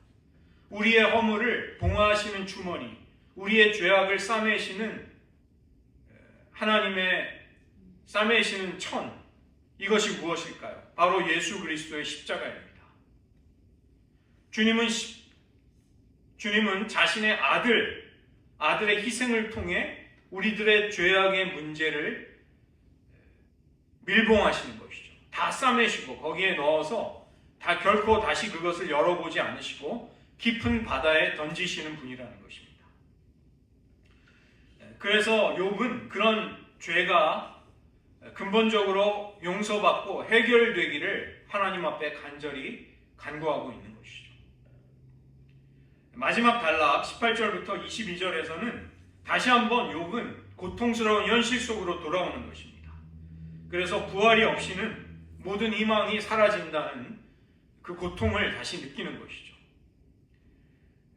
우리의 허물을 봉하시는 주머니, 우리의 죄악을 싸매시는 하나님의 싸매시는 천, 이것이 무엇일까요? 바로 예수 그리스도의 십자가입니다. 주님은 자신의 아들의 희생을 통해 우리들의 죄악의 문제를 밀봉하시는 것이죠. 다 싸매시고 거기에 넣어서 결코 다시 그것을 열어보지 않으시고 깊은 바다에 던지시는 분이라는 것입니다. 그래서 욥은 그런 죄가 근본적으로 용서받고 해결되기를 하나님 앞에 간절히 간구하고 있는 것이죠. 마지막 단락 18절부터 22절에서는 다시 한번 욥은 고통스러운 현실 속으로 돌아오는 것입니다. 그래서 부활이 없이는 모든 희망이 사라진다는 그 고통을 다시 느끼는 것이죠.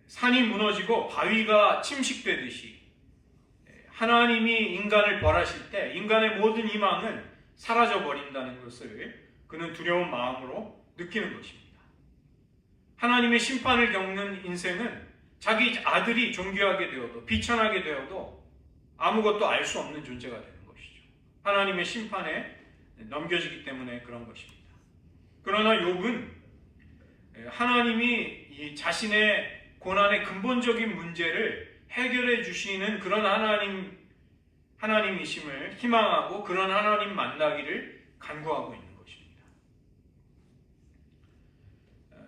산이 무너지고 바위가 침식되듯이 하나님이 인간을 벌하실 때 인간의 모든 희망은 사라져버린다는 것을 그는 두려운 마음으로 느끼는 것입니다. 하나님의 심판을 겪는 인생은 자기 아들이 존귀하게 되어도 비천하게 되어도 아무것도 알 수 없는 존재가 되는 것이죠. 하나님의 심판에 넘겨지기 때문에 그런 것입니다. 그러나 욥은 하나님이 이 자신의 고난의 근본적인 문제를 해결해 주시는 그런 하나님이심을 희망하고 그런 하나님 만나기를 간구하고 있는 것입니다.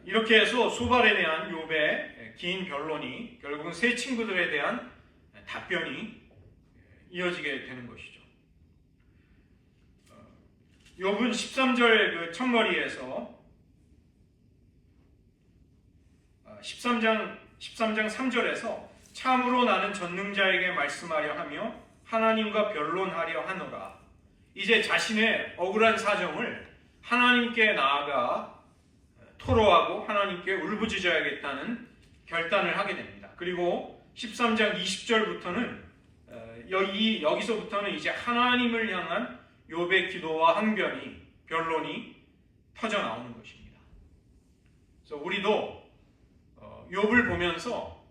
이렇게 해서 소발에 대한 욥의 긴 변론이 결국은 세 친구들에 대한 답변이 이어지게 되는 것이죠. 욥은 13절 그 첫머리에서 13장 3절에서 참으로 나는 전능자에게 말씀하려 하며 하나님과 변론하려 하노라. 이제 자신의 억울한 사정을 하나님께 나아가 토로하고 하나님께 울부짖어야겠다는 결단을 하게 됩니다. 그리고 13장 20절부터는 여기서부터는 이제 하나님을 향한 욥의 기도와 항변이 변론이 터져 나오는 것입니다. 그래서 우리도 욥을 보면서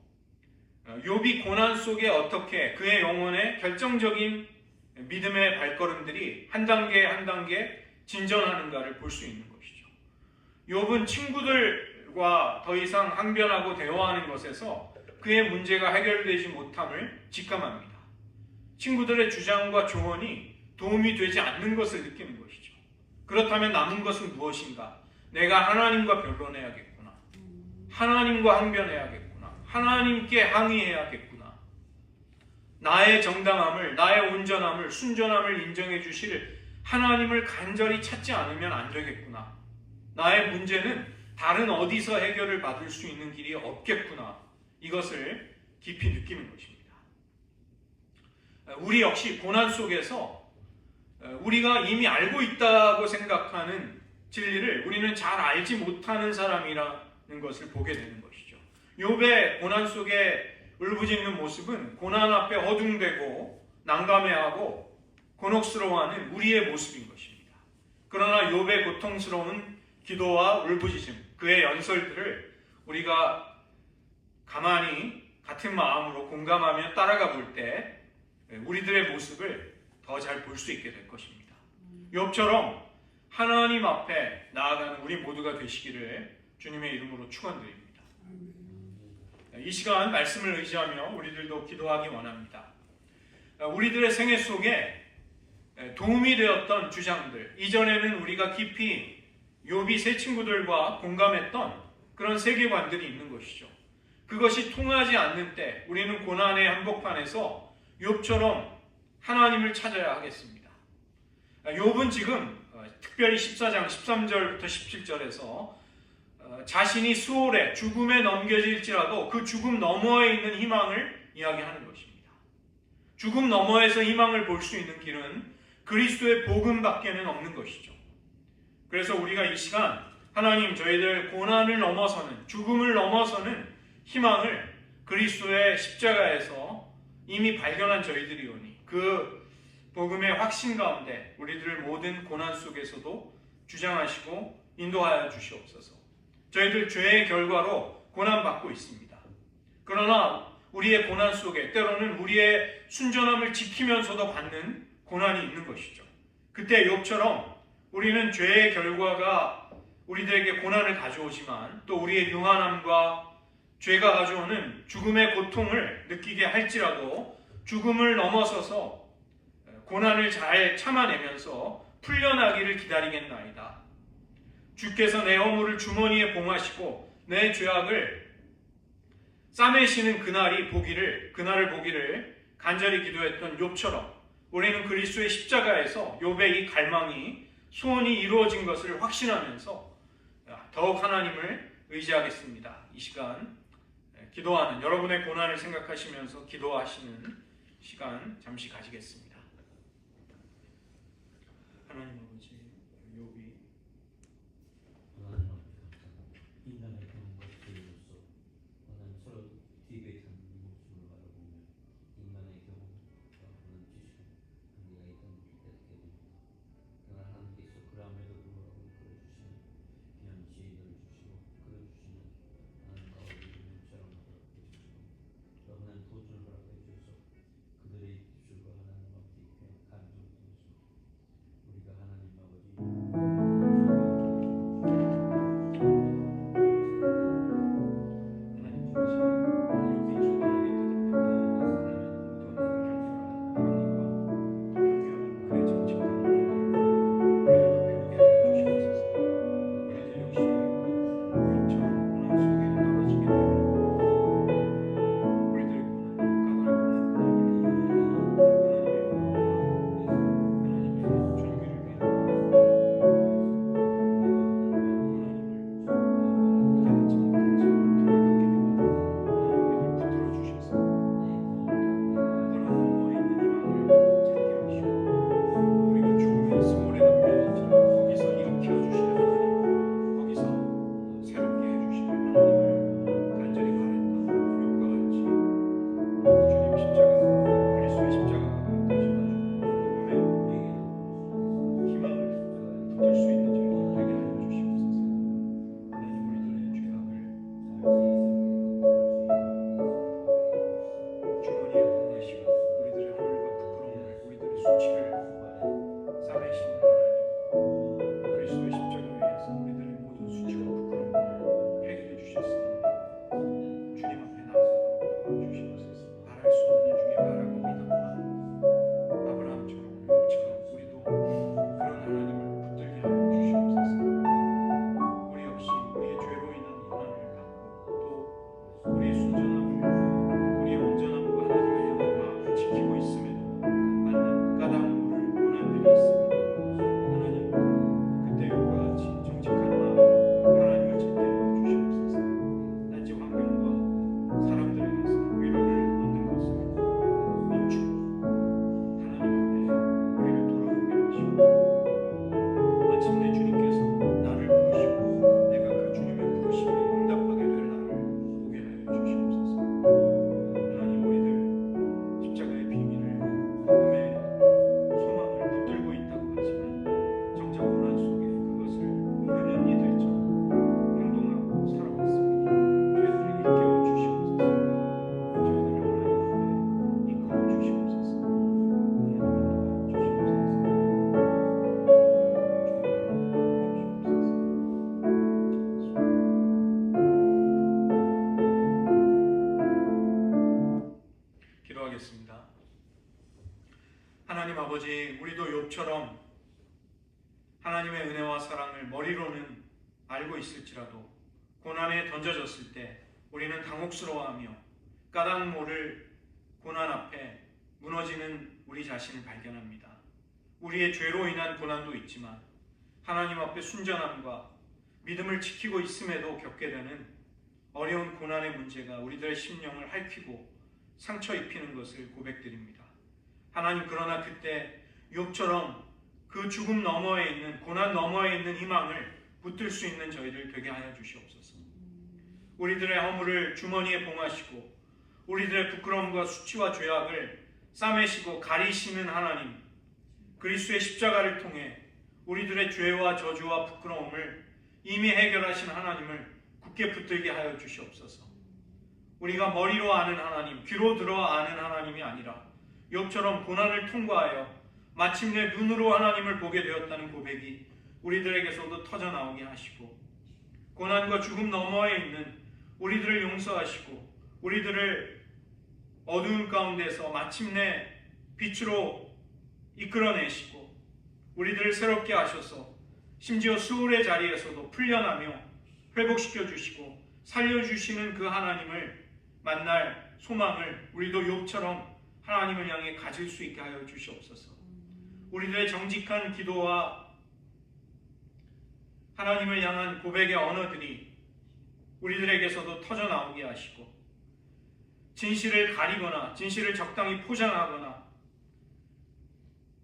욥이 고난 속에 어떻게 그의 영혼의 결정적인 믿음의 발걸음들이 한 단계 한 단계 진전하는가를 볼 수 있는 것이죠. 욥은 친구들과 더 이상 항변하고 대화하는 것에서 그의 문제가 해결되지 못함을 직감합니다. 친구들의 주장과 조언이 도움이 되지 않는 것을 느끼는 것이죠. 그렇다면 남은 것은 무엇인가? 내가 하나님과 변론해야겠구나. 하나님과 항변해야겠구나. 하나님께 항의해야겠구나. 나의 정당함을, 나의 온전함을, 순전함을 인정해 주실 하나님을 간절히 찾지 않으면 안 되겠구나. 나의 문제는 다른 어디서 해결을 받을 수 있는 길이 없겠구나. 이것을 깊이 느끼는 것입니다. 우리 역시 고난 속에서 우리가 이미 알고 있다고 생각하는 진리를 우리는 잘 알지 못하는 사람이라는 것을 보게 되는 것이죠. 욥의 고난 속에 울부짖는 모습은 고난 앞에 허둥대고 난감해하고 곤혹스러워하는 우리의 모습인 것입니다. 그러나 욥의 고통스러운 기도와 울부짖음, 그의 연설들을 우리가 가만히 같은 마음으로 공감하며 따라가 볼 때 우리들의 모습을 더 잘 볼 수 있게 될 것입니다. 욥처럼 하나님 앞에 나아가는 우리 모두가 되시기를 주님의 이름으로 축원드립니다. 이 시간 말씀을 의지하며 우리들도 기도하기 원합니다. 우리들의 생애 속에 도움이 되었던 주장들, 이전에는 우리가 깊이 욥이 세 친구들과 공감했던 그런 세계관들이 있는 것이죠. 그것이 통하지 않는 때 우리는 고난의 한복판에서 욥처럼 하나님을 찾아야 하겠습니다. 욥은 지금 특별히 14장 13절부터 17절에서 자신이 수월에 죽음에 넘겨질지라도 그 죽음 너머에 있는 희망을 이야기하는 것입니다. 죽음 너머에서 희망을 볼 수 있는 길은 그리스도의 복음밖에는 없는 것이죠. 그래서 우리가 이 시간 하나님 저희들 고난을 넘어서는 죽음을 넘어서는 희망을 그리스도의 십자가에서 이미 발견한 저희들이오니 그 복음의 확신 가운데 우리들 모든 고난 속에서도 주장하시고 인도하여 주시옵소서. 저희들 죄의 결과로 고난받고 있습니다. 그러나 우리의 고난 속에 때로는 우리의 순전함을 지키면서도 받는 고난이 있는 것이죠. 그때 욥처럼 우리는 죄의 결과가 우리들에게 고난을 가져오지만 또 우리의 유한함과 죄가 가져오는 죽음의 고통을 느끼게 할지라도 죽음을 넘어서서 고난을 잘 참아내면서 풀려나기를 기다리겠나이다. 주께서 내 허물을 주머니에 봉하시고 내 죄악을 싸매시는 그날을 보기를 간절히 기도했던 욥처럼 우리는 그리스도의 십자가에서 욥의 이 갈망이 소원이 이루어진 것을 확신하면서 더욱 하나님을 의지하겠습니다. 이 시간 기도하는 여러분의 고난을 생각하시면서 기도하시는 시간 잠시 가지겠습니다. 하나님 아버지, 욥이 하나님 앞에 인간의 그런 것들로서 하나님 서로 디베이트하는 모습을 바라보며 인간의 경험과 하나님 주시는 한계가 있다는 것을 깨닫게 됩니다. 그러나 하나님께서 그럼에도 불구하고 이끌어주시는 귀한 지혜를 주시고 이끌어주시는 하나님과 우리를 묵상을 하도록 해주시고 또 하나님 도전을 허락해 주셔서 그들의 입술과 하나님 앞에 간절히 우리가 하나님 아버지 하나님 아버지, 우리도 욥처럼 하나님의 은혜와 사랑을 머리로는 알고 있을지라도 고난에 던져졌을 때 우리는 당혹스러워하며 까닭 모를 고난 앞에 무너지는 우리 자신을 발견합니다. 우리의 죄로 인한 고난도 있지만 하나님 앞에 순전함과 믿음을 지키고 있음에도 겪게 되는 어려운 고난의 문제가 우리들의 심령을 핥히고 상처 입히는 것을 고백드립니다. 하나님, 그러나 그때 욥처럼 그 죽음 너머에 있는, 고난 너머에 있는 희망을 붙들 수 있는 저희들 되게 하여 주시옵소서. 우리들의 허물을 주머니에 봉하시고 우리들의 부끄러움과 수치와 죄악을 싸매시고 가리시는 하나님, 그리스도의 십자가를 통해 우리들의 죄와 저주와 부끄러움을 이미 해결하신 하나님을 굳게 붙들게 하여 주시옵소서. 우리가 머리로 아는 하나님, 귀로 들어 아는 하나님이 아니라 욥처럼 고난을 통과하여 마침내 눈으로 하나님을 보게 되었다는 고백이 우리들에게서도 터져나오게 하시고, 고난과 죽음 너머에 있는 우리들을 용서하시고 우리들을 어두운 가운데서 마침내 빛으로 이끌어내시고 우리들을 새롭게 하셔서 심지어 수울의 자리에서도 풀려나며 회복시켜 주시고 살려주시는 그 하나님을 만날 소망을 우리도 욥처럼 하나님을 향해 가질 수 있게 하여 주시옵소서. 우리들의 정직한 기도와 하나님을 향한 고백의 언어들이 우리들에게서도 터져나오게 하시고, 진실을 가리거나 진실을 적당히 포장하거나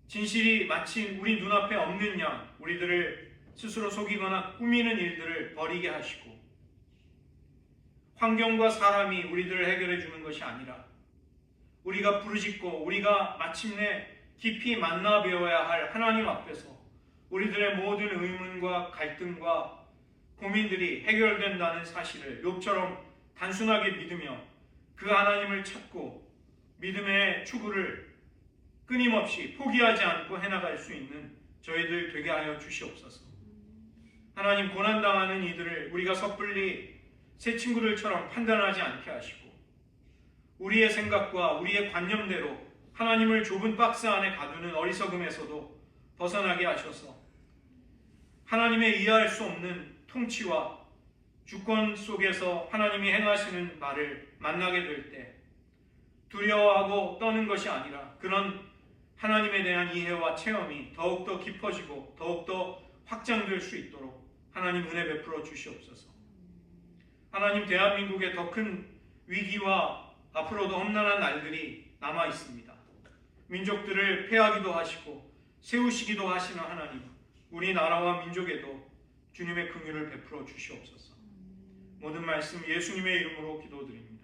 진실이 마치 우리 눈앞에 없는 양 우리들을 스스로 속이거나 꾸미는 일들을 버리게 하시고, 환경과 사람이 우리들을 해결해 주는 것이 아니라 우리가 부르짖고 우리가 마침내 깊이 만나 배워야 할 하나님 앞에서 우리들의 모든 의문과 갈등과 고민들이 해결된다는 사실을 욥처럼 단순하게 믿으며 그 하나님을 찾고 믿음의 추구를 끊임없이 포기하지 않고 해나갈 수 있는 저희들 되게 하여 주시옵소서. 하나님, 고난당하는 이들을 우리가 섣불리 새 친구들처럼 판단하지 않게 하시고 우리의 생각과 우리의 관념대로 하나님을 좁은 박스 안에 가두는 어리석음에서도 벗어나게 하셔서 하나님의 이해할 수 없는 통치와 주권 속에서 하나님이 행하시는 말을 만나게 될 때 두려워하고 떠는 것이 아니라 그런 하나님에 대한 이해와 체험이 더욱더 깊어지고 더욱더 확장될 수 있도록 하나님 은혜 베풀어 주시옵소서. 하나님, 대한민국에 더 큰 위기와 앞으로도 험난한 날들이 남아 있습니다. 민족들을 패하기도 하시고 세우시기도 하시는 하나님, 우리나라와 민족에도 주님의 긍휼을 베풀어 주시옵소서. 모든 말씀 예수님의 이름으로 기도드립니다.